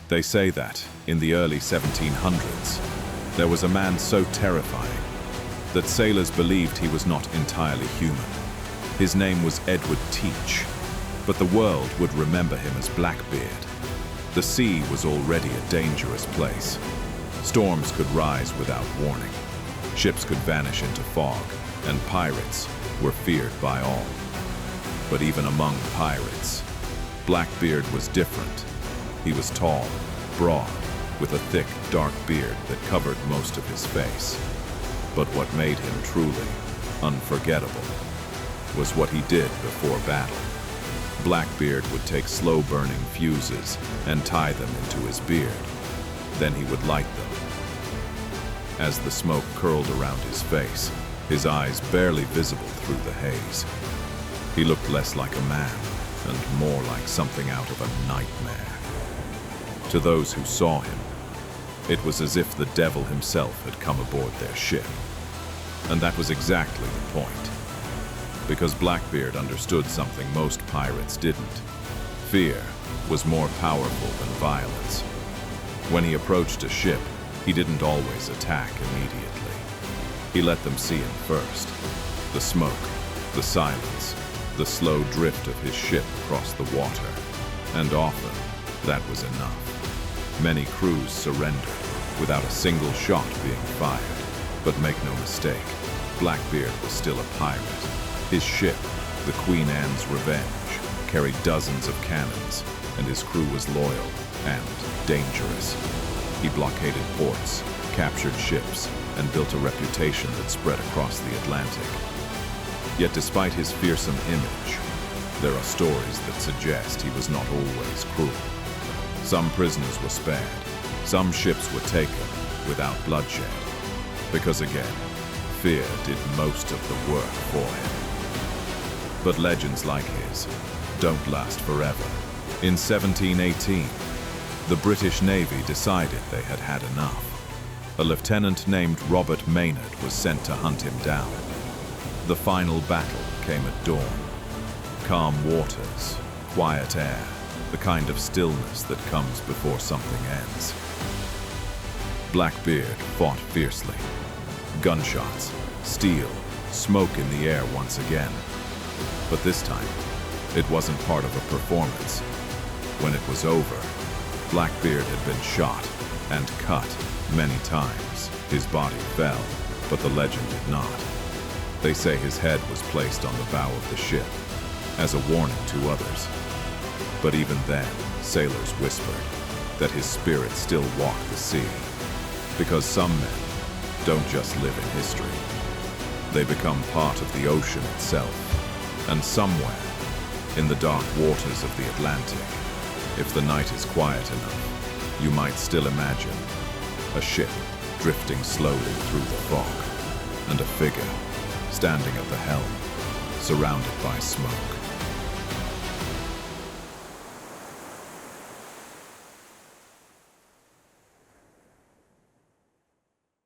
They say that, in the early 1700s, there was a man so terrifying that sailors believed he was not entirely human. His name was Edward Teach, but the world would remember him as Blackbeard. The sea was already a dangerous place. Storms could rise without warning. Ships could vanish into fog, and pirates were feared by all. But even among pirates, Blackbeard was different. He was tall, broad, with a thick, dark beard that covered most of his face. But what made him truly unforgettable was what he did before battle. Blackbeard would take slow-burning fuses and tie them into his beard. Then he would light them. As the smoke curled around his face, his eyes barely visible through the haze. He looked less like a man and more like something out of a nightmare. To those who saw him, it was as if the devil himself had come aboard their ship. And that was exactly the point. Because Blackbeard understood something most pirates didn't. Fear was more powerful than violence. When he approached a ship, he didn't always attack immediately. He let them see him first. The smoke, the silence, the slow drift of his ship across the water. And often, that was enough. Many crews surrendered without a single shot being fired. But make no mistake, Blackbeard was still a pirate. His ship, the Queen Anne's Revenge, carried dozens of cannons, and his crew was loyal and dangerous. He blockaded ports, captured ships, and built a reputation that spread across the Atlantic. Yet despite his fearsome image, there are stories that suggest he was not always cruel. Some prisoners were spared, some ships were taken without bloodshed, because again, fear did most of the work for him. But legends like his don't last forever. In 1718, the British Navy decided they had had enough. A lieutenant named Robert Maynard was sent to hunt him down. The final battle came at dawn. Calm waters, quiet air, the kind of stillness that comes before something ends. Blackbeard fought fiercely. Gunshots, steel, smoke in the air once again. But this time, it wasn't part of a performance. When it was over, Blackbeard had been shot and cut many times. His body fell, but the legend did not. They say his head was placed on the bow of the ship as a warning to others. But even then, sailors whispered that his spirit still walked the sea. Because some men don't just live in history. They become part of the ocean itself. And somewhere, in the dark waters of the Atlantic, if the night is quiet enough, you might still imagine a ship drifting slowly through the fog, and a figure standing at the helm, surrounded by smoke.